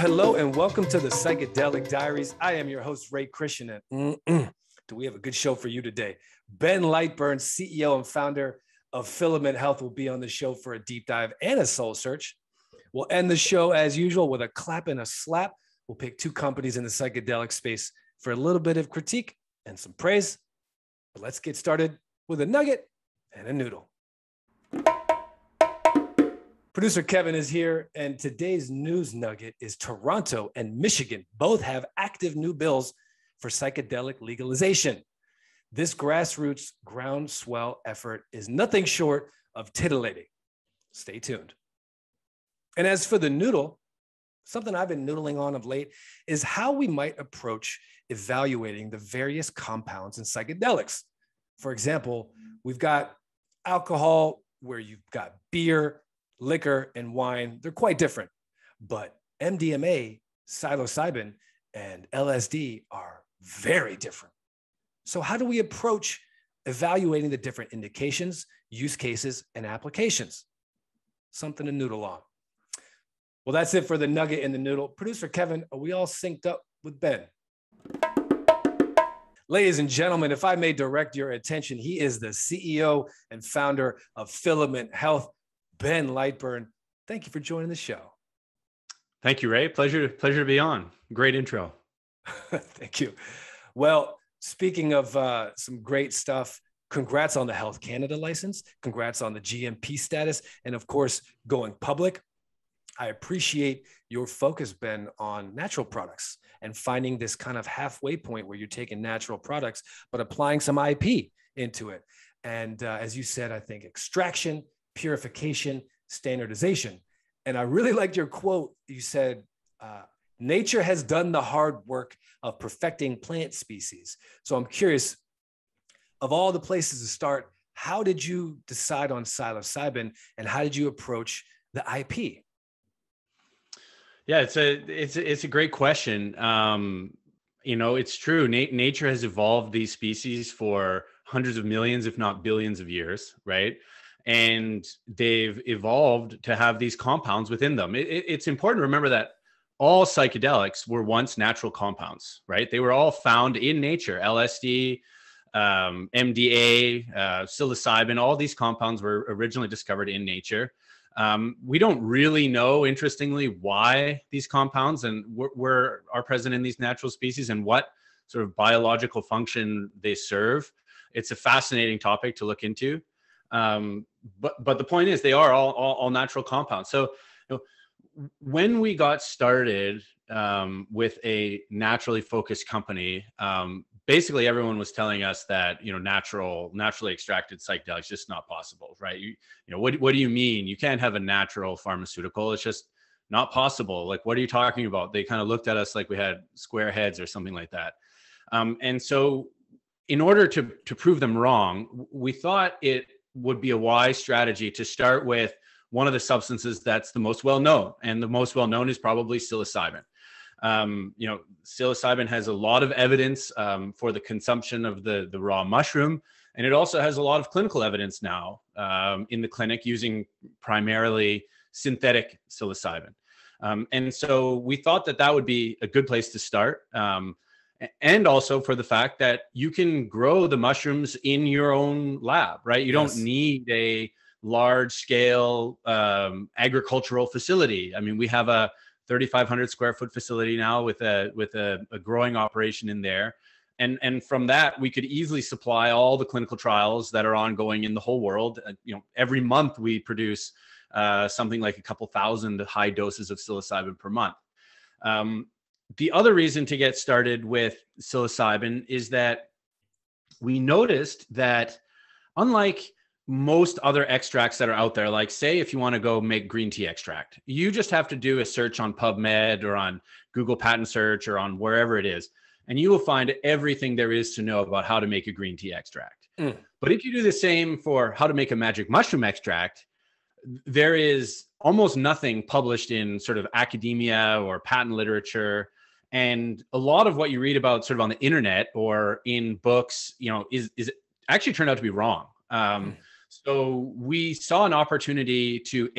Hello and welcome to the Psychedelic Diaries. I am your host, Ray Christian, and do we have a good show for you today? Ben Lightburn, CEO and founder of Filament Health, will be on the show for a deep dive and a soul search. We'll end the show as usual with a clap and a slap. We'll pick two companies in the psychedelic space for a little bit of critique and some praise. But let's get started with a nugget and a noodle. Producer Kevin is here, and today's news nugget is Toronto and Michigan both have active new bills for psychedelic legalization. This grassroots groundswell effort is nothing short of titillating. Stay tuned. And as for the noodle, something I've been noodling on of late is how we might approach evaluating the various compounds in psychedelics. For example, we've got alcohol, where you've got beer, liquor, and wine. They're quite different, but MDMA, psilocybin, and LSD are very different. So how do we approach evaluating the different indications, use cases, and applications? Something to noodle on. Well, that's it for the nugget and the noodle. Producer Kevin, are we all synced up with Ben? Ladies and gentlemen, if I may direct your attention, he is the CEO and founder of Filament Health, Ben Lightburn. Thank you for joining the show. Thank you, Ray. Pleasure to be on. Great intro. Thank you. Well, speaking of some great stuff, congrats on the Health Canada license. Congrats on the GMP status. And of course, going public. I appreciate your focus, Ben, on natural products and finding this kind of halfway point where you're taking natural products, but applying some IP into it. And as you said, I think extraction, purification, standardization. And I really liked your quote. You said, nature has done the hard work of perfecting plant species. So I'm curious, of all the places to start, how did you decide on psilocybin and how did you approach the IP? Yeah, it's a great question. It's true. Nature has evolved these species for hundreds of millions, if not billions of years, right? And they've evolved to have these compounds within them. It's important to remember that all psychedelics were once natural compounds, right? They were all found in nature. LSD, MDA, psilocybin, all these compounds were originally discovered in nature. We don't really know, interestingly, why these compounds and are present in these natural species and what sort of biological function they serve. It's a fascinating topic to look into. But the point is, they are all natural compounds. So when we got started with a naturally focused company, basically everyone was telling us that naturally extracted psychedelics just not possible, right? What do you mean you can't have a natural pharmaceutical? It's just not possible. Like, what are you talking about? They kind of looked at us like we had square heads or something like that. And so in order to prove them wrong, we thought it would be a wise strategy to start with one of the substances that's the most well-known, and the most well-known is probably psilocybin. Psilocybin has a lot of evidence for the consumption of the raw mushroom, and it also has a lot of clinical evidence now in the clinic using primarily synthetic psilocybin. And so we thought that would be a good place to start. And also for the fact that you can grow the mushrooms in your own lab, right? You don't need a large scale agricultural facility. I mean, we have a 3,500 square foot facility now with a growing operation in there. And from that, we could easily supply all the clinical trials that are ongoing in the whole world. Every month we produce something like a couple thousand high doses of psilocybin per month. The other reason to get started with psilocybin is that we noticed that unlike most other extracts that are out there, like say if you want to go make green tea extract, you just have to do a search on PubMed or on Google Patent Search or on wherever it is, and you will find everything there is to know about how to make a green tea extract. But if you do the same for how to make a magic mushroom extract, there is almost nothing published in sort of academia or patent literature. And a lot of what you read about sort of on the internet or in books, is actually turned out to be wrong. So we saw an opportunity to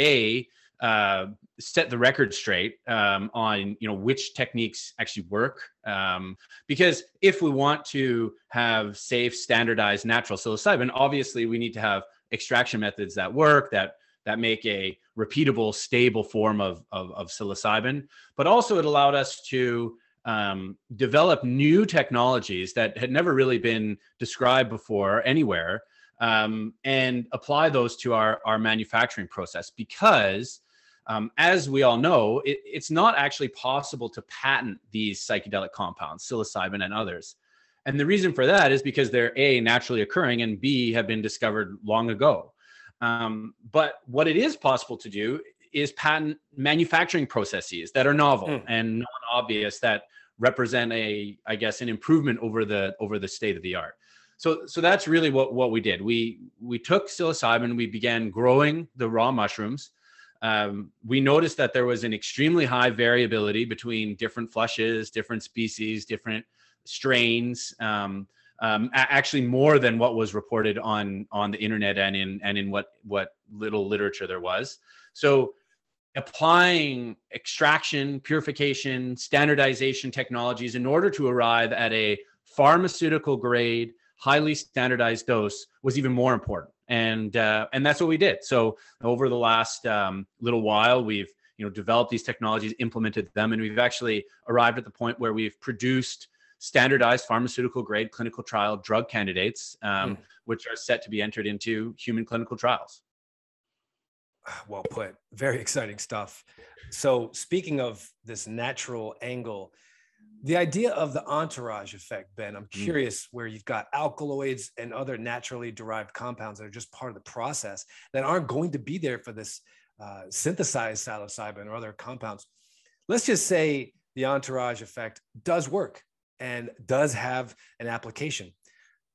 set the record straight on which techniques actually work. Because if we want to have safe, standardized, natural psilocybin, obviously we need to have extraction methods that work, that make a repeatable, stable form of psilocybin. But also it allowed us to develop new technologies that had never really been described before anywhere, and apply those to our manufacturing process. Because as we all know, it's not actually possible to patent these psychedelic compounds, psilocybin and others. And the reason for that is because they're A, naturally occurring, and B, have been discovered long ago. But what it is possible to do is patent manufacturing processes that are novel and non-obvious, that represent an improvement over the state of the art. So that's really what we did. We took psilocybin, we began growing the raw mushrooms. We noticed that there was an extremely high variability between different flushes, different species, different strains, actually more than what was reported on the internet and in what little literature there was. So applying extraction, purification, standardization technologies in order to arrive at a pharmaceutical grade, highly standardized dose was even more important. And that's what we did. So over the last little while, we've developed these technologies, implemented them, and we've actually arrived at the point where we've produced standardized pharmaceutical grade clinical trial drug candidates, which are set to be entered into human clinical trials. Well put. Very exciting stuff. So speaking of this natural angle, the idea of the entourage effect, Ben, I'm curious, where you've got alkaloids and other naturally derived compounds that are just part of the process that aren't going to be there for this synthesized psilocybin or other compounds. Let's just say the entourage effect does work and does have an application.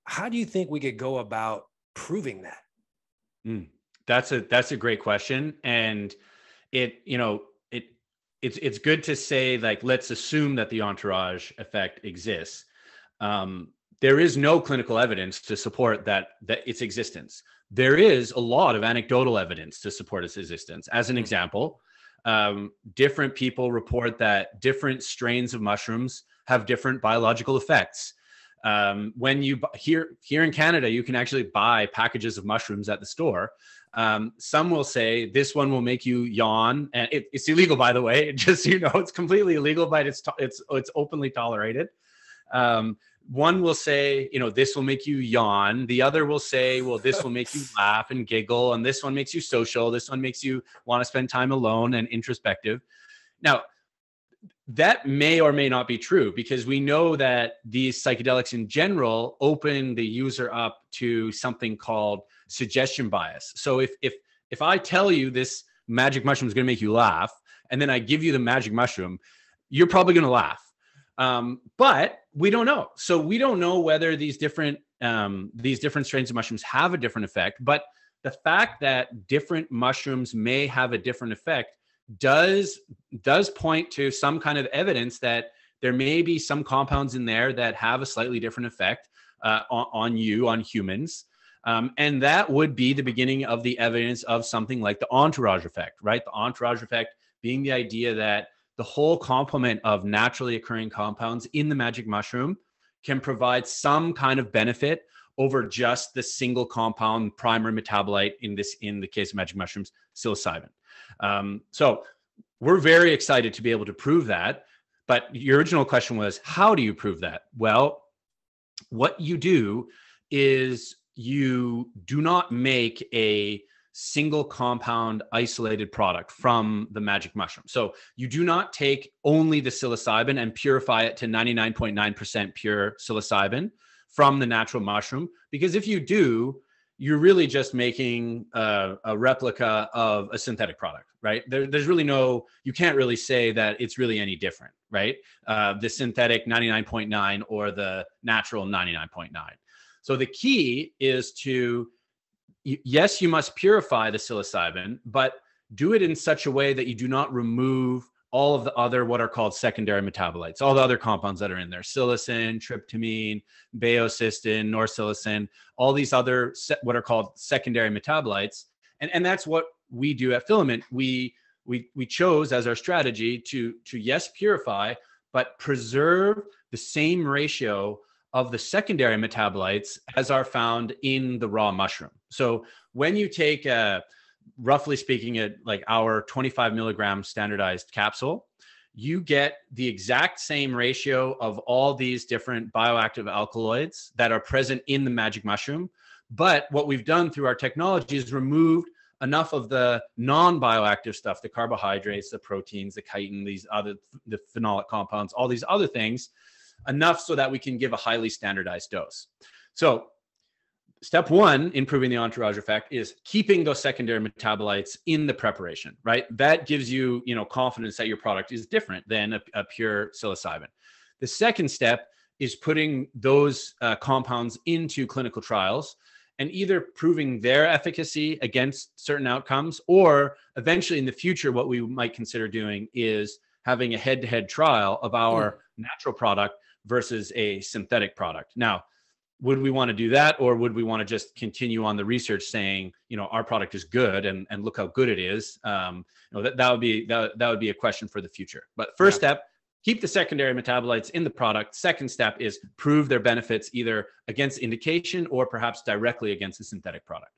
How do you think we could go about proving that? That's a great question. And it's good to say, like, let's assume that the entourage effect exists. There is no clinical evidence to support that its existence. There is a lot of anecdotal evidence to support its existence. As an example, different people report that different strains of mushrooms have different biological effects. When you here in Canada, you can actually buy packages of mushrooms at the store. Some will say this one will make you yawn, and it's illegal, by the way. Just so you know, it's completely illegal, but it's openly tolerated. One will say, this will make you yawn. The other will say, well, this will make you laugh and giggle, and this one makes you social. This one makes you want to spend time alone and introspective. Now, that may or may not be true, because we know that these psychedelics in general open the user up to something called suggestion bias. So if I tell you this magic mushroom is going to make you laugh, and then I give you the magic mushroom, you're probably going to laugh. But we don't know. So we don't know whether these different strains of mushrooms have a different effect. But the fact that different mushrooms may have a different effect does point to some kind of evidence that there may be some compounds in there that have a slightly different effect on humans. And that would be the beginning of the evidence of something like the entourage effect, right? The entourage effect being the idea that the whole complement of naturally occurring compounds in the magic mushroom can provide some kind of benefit over just the single compound primary metabolite, in the case of magic mushrooms, psilocybin. So we're very excited to be able to prove that. But your original question was, how do you prove that? Well, what you do is you do not make a single compound isolated product from the magic mushroom. So you do not take only the psilocybin and purify it to 99.9% pure psilocybin from the natural mushroom, because if you do, you're really just making a replica of a synthetic product, right? There's really you can't really say that it's really any different, right? The synthetic 99.9 or the natural 99.9. So the key is yes, you must purify the psilocybin, but do it in such a way that you do not remove all of the other, what are called secondary metabolites, all the other compounds that are in there: psilocin, tryptamine, baeocystin, norpsilocin, all these other what are called secondary metabolites. And that's what we do at Filament. We we chose as our strategy to yes, purify, but preserve the same ratio of the secondary metabolites as are found in the raw mushroom. So when you take roughly speaking, like our 25 milligram standardized capsule, you get the exact same ratio of all these different bioactive alkaloids that are present in the magic mushroom. But what we've done through our technology is removed enough of the non-bioactive stuff, the carbohydrates, the proteins, the chitin, the phenolic compounds, all these other things, enough so that we can give a highly standardized dose. So step one, improving the entourage effect, is keeping those secondary metabolites in the preparation, right? That gives you, confidence that your product is different than a pure psilocybin. The second step is putting those compounds into clinical trials and either proving their efficacy against certain outcomes, or eventually in the future, what we might consider doing is having a head-to-head trial of our natural product versus a synthetic product. Now, would we want to do that, or would we want to just continue on the research saying, our product is good and look how good it is? That would be a question for the future. But first step, keep the secondary metabolites in the product. Second step is prove their benefits either against indication or perhaps directly against a synthetic product.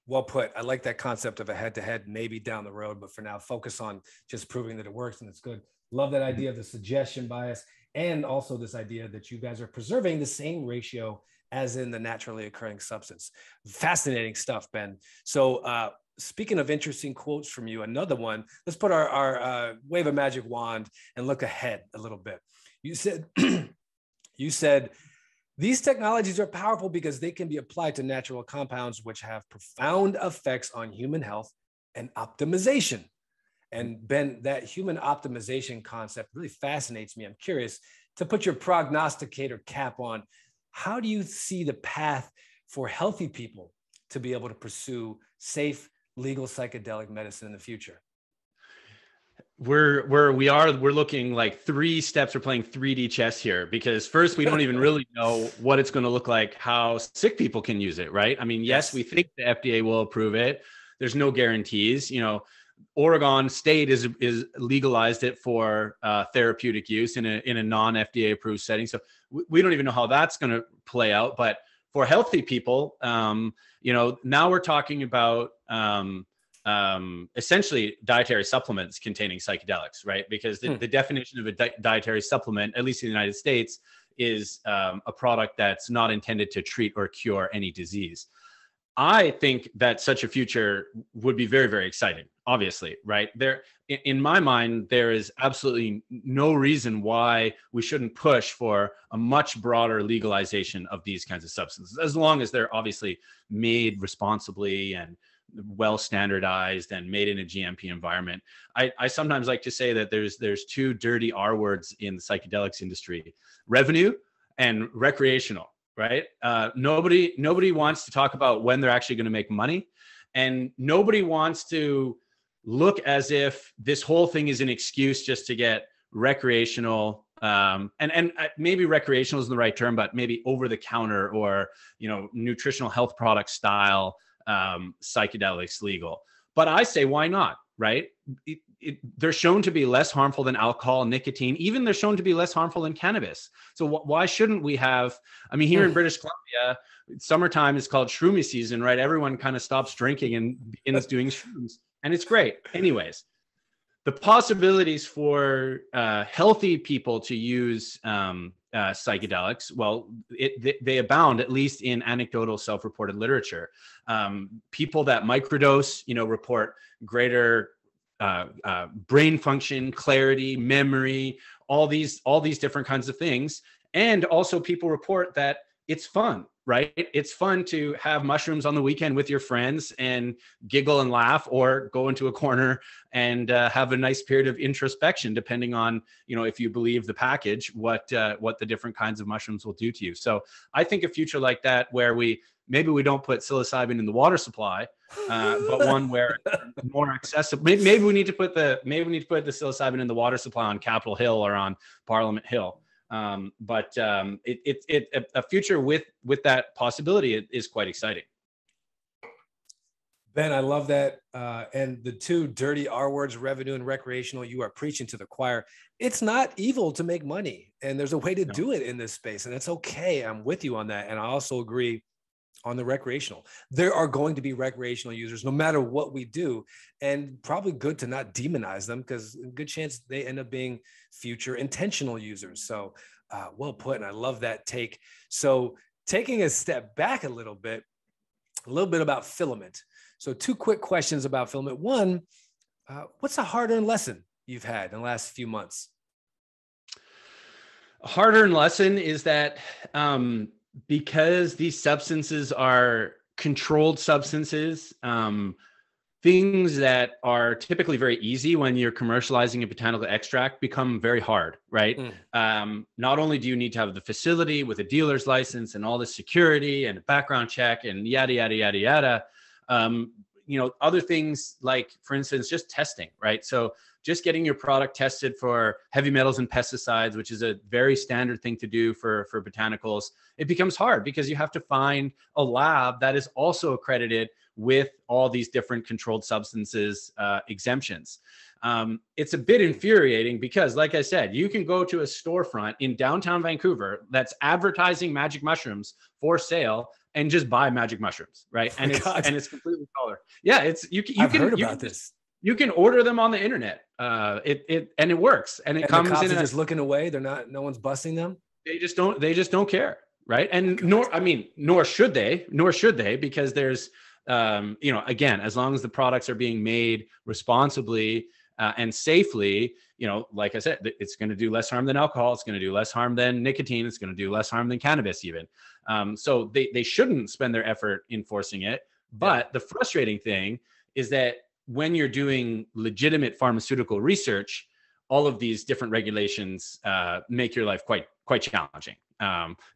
Well put. I like that concept of a head-to-head, maybe down the road, but for now, focus on just proving that it works and it's good. Love that idea of the suggestion bias, and also this idea that you guys are preserving the same ratio as in the naturally occurring substance. Fascinating stuff, Ben. So speaking of interesting quotes from you, another one, let's put our wave a magic wand and look ahead a little bit. You said, these technologies are powerful because they can be applied to natural compounds which have profound effects on human health and optimization. And Ben, that human optimization concept really fascinates me. I'm curious to put your prognosticator cap on. How do you see the path for healthy people to be able to pursue safe, legal psychedelic medicine in the future? We're looking like 3 steps. We're playing 3D chess here, because first, we don't even really know what it's going to look like, how sick people can use it, right? I mean, yes, we think the FDA will approve it. There's no guarantees. Oregon State is legalized it for therapeutic use in a non-FDA approved setting. So we don't even know how that's going to play out. But for healthy people, now we're talking about essentially dietary supplements containing psychedelics, right? Because the definition of a dietary supplement, at least in the United States, is a product that's not intended to treat or cure any disease. I think that such a future would be very, very exciting, obviously, right? In my mind, there is absolutely no reason why we shouldn't push for a much broader legalization of these kinds of substances, as long as they're obviously made responsibly and well standardized and made in a GMP environment. I sometimes like to say that there's 2 dirty R words in the psychedelics industry: revenue and recreational. Right? Nobody wants to talk about when they're actually going to make money, and nobody wants to look as if this whole thing is an excuse just to get recreational, and maybe recreational isn't the right term, but maybe over the counter or nutritional health product style psychedelics legal. But I say, why not? Right? They're shown to be less harmful than alcohol and nicotine. Even they're shown to be less harmful than cannabis. So why shouldn't we have, here in British Columbia, summertime is called shroomy season, right? Everyone kind of stops drinking and begins doing shrooms, and it's great. Anyways, the possibilities for healthy people to use psychedelics, well, they abound, at least in anecdotal self-reported literature. People that microdose, report greater brain function, clarity, memory, all these different kinds of things. And also people report that it's fun, right? It's fun to have mushrooms on the weekend with your friends and giggle and laugh, or go into a corner and have a nice period of introspection, depending on, if you believe the package, what the different kinds of mushrooms will do to you. So I think a future like that, where maybe we don't put psilocybin in the water supply, but one where it's more accessible. Maybe we need to put the psilocybin in the water supply on Capitol Hill or on Parliament Hill. But a future with that possibility is quite exciting. Ben, I love that. And the two dirty R words, revenue and recreational, you are preaching to the choir. It's not evil to make money, and there's a way to do it in this space, and it's okay. I'm with you on that. And I also agree on the recreational. There are going to be recreational users no matter what we do, and probably good to not demonize them, because good chance they end up being future intentional users. So well put, and I love that take. So taking a step back a little bit about Filament. So two quick questions about Filament. One, what's a hard-earned lesson you've had in the last few months? A hard-earned lesson is that because these substances are controlled substances, things that are typically very easy when you're commercializing a botanical extract become very hard, right? Not only do you need to have the facility with a dealer's license and all the security and a background check and yada, yada, yada, yada. Other things like, for instance, just testing, right? So just getting your product tested for heavy metals and pesticides, which is a very standard thing to do for botanicals, it becomes hard because you have to find a lab that is also accredited with all these different controlled substances exemptions. It's a bit infuriating because, like I said, you can go to a storefront in downtown Vancouver that's advertising magic mushrooms for sale and just buy magic mushrooms, right? And it's completely color. Yeah, I've heard about this. You can order them on the internet. It works, and it comes the cops in. Are just looking away. They're not. No one's busting them. They just don't care, right? And nor should they, because there's again, as long as the products are being made responsibly and safely, like I said, it's going to do less harm than alcohol. It's going to do less harm than nicotine. It's going to do less harm than cannabis even. So they shouldn't spend their effort enforcing it. But the frustrating thing is that when you're doing legitimate pharmaceutical research, all of these different regulations make your life quite challenging.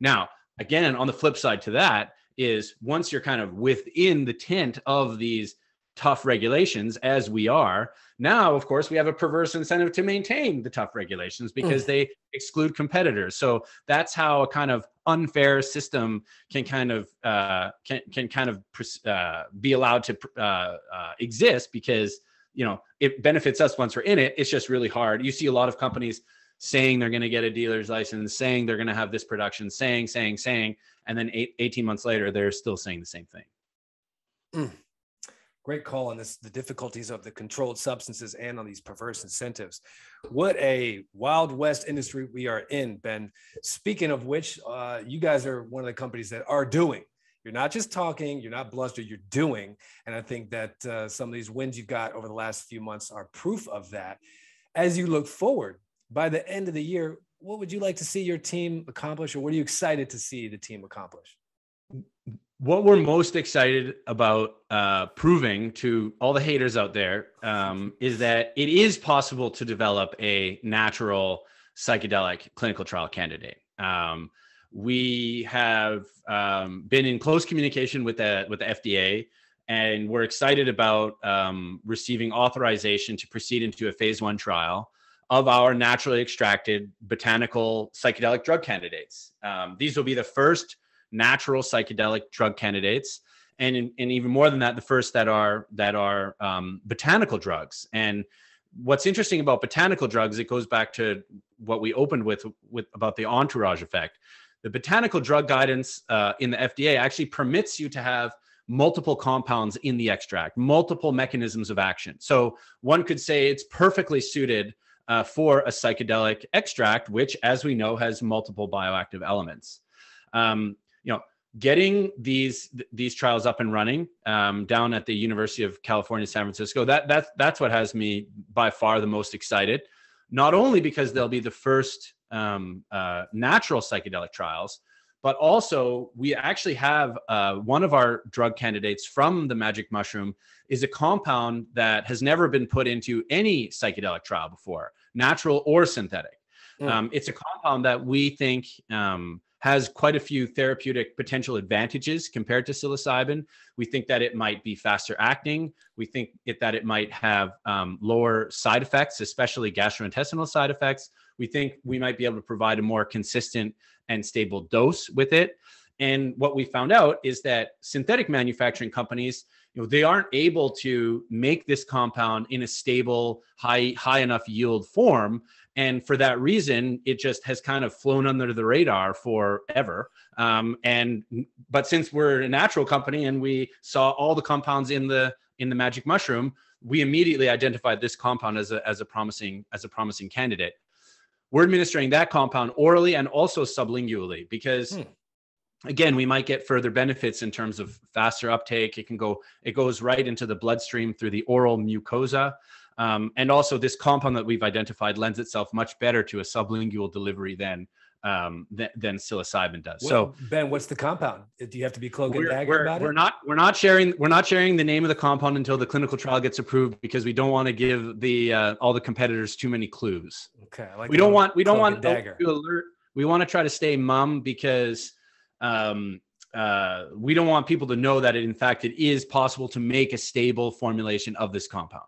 Now, again, on the flip side to that is once you're kind of within the tent of these tough regulations, as we are now, of course, we have a perverse incentive to maintain the tough regulations because they exclude competitors. So that's how a kind of unfair system can kind of be allowed to exist, because it benefits us once we're in it. It's just really hard. You see a lot of companies saying they're going to get a dealer's license, saying they're going to have this production, saying, and then 18 months later, they're still saying the same thing. Great call on this, the difficulties of the controlled substances and on these perverse incentives. What a Wild West industry we are in, Ben. Speaking of which, you guys are one of the companies that are doing. You're not just talking, you're not bluster, you're doing. And I think that some of these wins you've got over the last few months are proof of that. As you look forward, by the end of the year, what would you like to see your team accomplish, or what are you excited to see the team accomplish? What we're most excited about proving to all the haters out there is that it is possible to develop a natural psychedelic clinical trial candidate. We have been in close communication with the FDA, and we're excited about receiving authorization to proceed into a phase 1 trial of our naturally extracted botanical psychedelic drug candidates. These will be the first natural psychedelic drug candidates, and even more than that, the first that are botanical drugs. And what's interesting about botanical drugs, it goes back to what we opened with about the entourage effect. The botanical drug guidance in the FDA actually permits you to have multiple compounds in the extract, multiple mechanisms of action. So one could say it's perfectly suited for a psychedelic extract, which, as we know, has multiple bioactive elements. Getting these trials up and running down at the University of California, San Francisco, that's what has me by far the most excited. Not only because they'll be the first natural psychedelic trials, but also we actually have one of our drug candidates from the magic mushroom is a compound that has never been put into any psychedelic trial before, natural or synthetic. It's a compound that we think has quite a few therapeutic potential advantages compared to psilocybin. We think that it might be faster acting. We think that it might have lower side effects, especially gastrointestinal side effects. We think we might be able to provide a more consistent and stable dose with it. And what we found out is that synthetic manufacturing companies they aren't able to make this compound in a stable, high enough yield form. And for that reason, it just has kind of flown under the radar forever. But since we're a natural company and we saw all the compounds in the magic mushroom, we immediately identified this compound as a promising candidate. We're administering that compound orally and also sublingually because again, we might get further benefits in terms of faster uptake. It goes right into the bloodstream through the oral mucosa. And also this compound that we've identified lends itself much better to a sublingual delivery than psilocybin does. Well, so Ben, what's the compound? Do you have to be cloak and dagger about it? We're not sharing the name of the compound until the clinical trial gets approved because we don't want to give all the competitors too many clues. Okay. I like we don't want dagger to alert. We want to try to stay mum because we don't want people to know that in fact it is possible to make a stable formulation of this compound.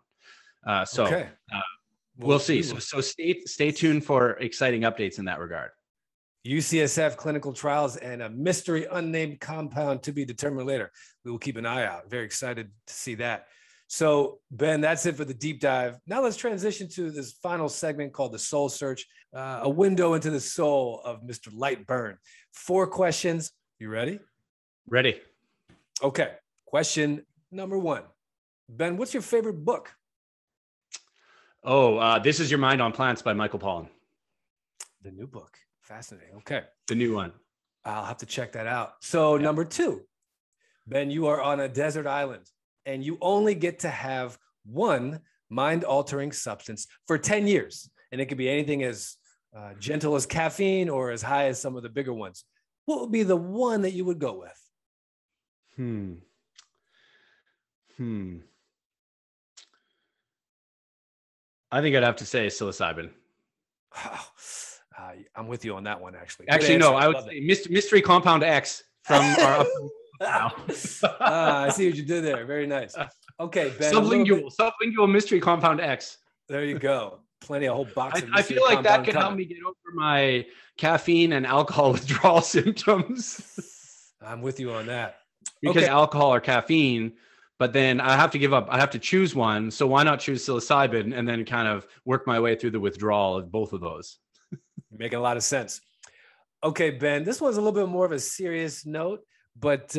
Okay. We'll see. So stay tuned for exciting updates in that regard. UCSF clinical trials and a mystery unnamed compound to be determined later. We will keep an eye out. Very excited to see that. So Ben, that's it for the deep dive. Now let's transition to this final segment called the Soul Search, a window into the soul of Mr. Lightburn. 4 questions. You ready? Ready. Okay. Question number 1. Ben, what's your favorite book? This Is Your Mind on Plants by Michael Pollan. The new book. Fascinating. Okay. The new one. I'll have to check that out. So number 2, Ben, you are on a desert island and you only get to have one mind-altering substance for 10 years. And it could be anything as gentle as caffeine or as high as some of the bigger ones. What would be the one that you would go with? I think I'd have to say psilocybin. I'm with you on that one, actually. Actually, no, I would say Mystery Compound X from our I see what you did there. Very nice. Okay, Ben. Sublingual Mystery Compound X. There you go. Plenty of whole box of I feel like that could help me get over my caffeine and alcohol withdrawal symptoms. I'm with you on that. Because alcohol or caffeine, but then I have to give up. I have to choose one. So why not choose psilocybin and then kind of work my way through the withdrawal of both of those? Making a lot of sense. Okay, Ben, this one's a little bit more of a serious note, but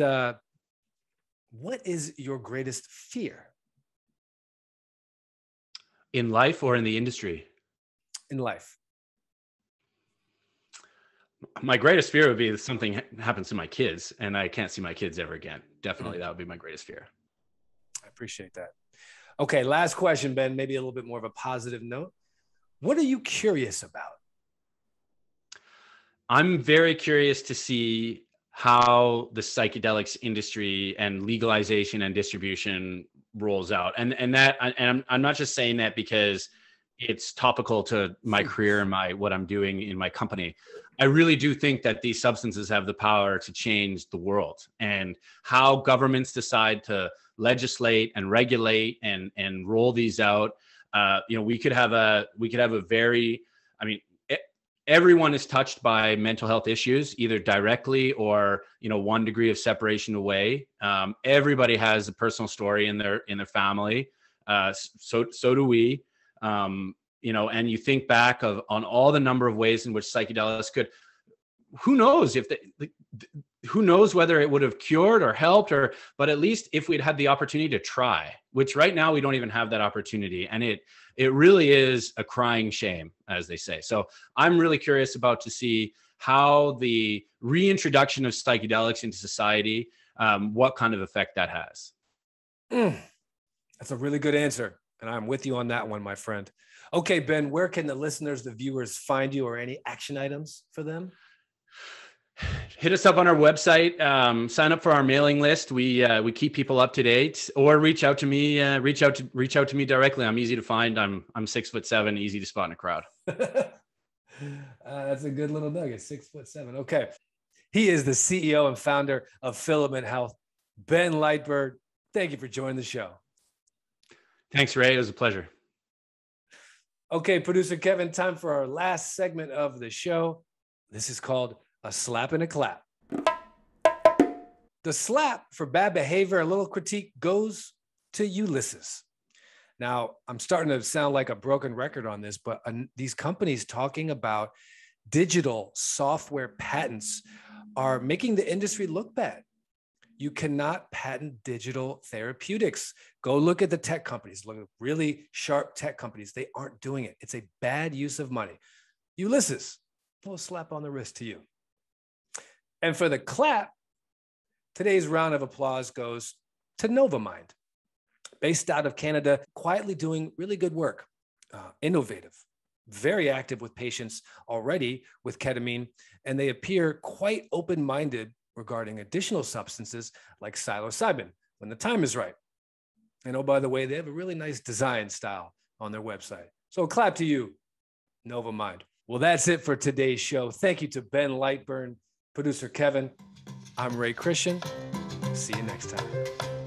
what is your greatest fear? In life or in the industry? In life. My greatest fear would be that something happens to my kids and I can't see my kids ever again. Definitely, that would be my greatest fear. I appreciate that. Okay, last question, Ben, maybe a little bit more of a positive note. What are you curious about? I'm very curious to see how the psychedelics industry and legalization and distribution rolls out. And I'm not just saying that because it's topical to my career and what I'm doing in my company. I really do think that these substances have the power to change the world, and how governments decide to legislate and regulate and roll these out. We could have a very, everyone is touched by mental health issues, either directly or, one degree of separation away. Everybody has a personal story in their family. So do we. And you think back on all the number of ways in which psychedelics could, who knows who knows whether it would have cured or helped, but at least if we'd had the opportunity to try, which right now we don't even have that opportunity. And it really is a crying shame, as they say. So I'm really curious to see how the reintroduction of psychedelics into society, what kind of effect that has. That's a really good answer. And I'm with you on that one, my friend. Okay, Ben, where can the listeners, the viewers find you, or any action items for them? Hit us up on our website, sign up for our mailing list. We keep people up to date, or reach out to me, reach out to me directly. I'm easy to find. I'm 6'7", easy to spot in a crowd. That's a good little nugget, 6'7". Okay. He is the CEO and founder of Filament Health, Ben Lightburn. Thank you for joining the show. Thanks, Ray. It was a pleasure. Okay, producer Kevin, time for our last segment of the show. This is called A Slap and a Clap. The slap for bad behavior, a little critique, goes to Eleusis. Now, I'm starting to sound like a broken record on this, but these companies talking about digital software patents are making the industry look bad. You cannot patent digital therapeutics. Go look at the tech companies, look at really sharp tech companies. They aren't doing it. It's a bad use of money. Eleusis, a little slap on the wrist to you. And for the clap, today's round of applause goes to Novamind, based out of Canada, quietly doing really good work, innovative, very active with patients already with ketamine, and they appear quite open-minded regarding additional substances like psilocybin when the time is right. And oh, by the way, they have a really nice design style on their website. So clap to you, Novamind. Well, that's it for today's show. Thank you to Ben Lightburn, producer Kevin. I'm Ray Christian. See you next time.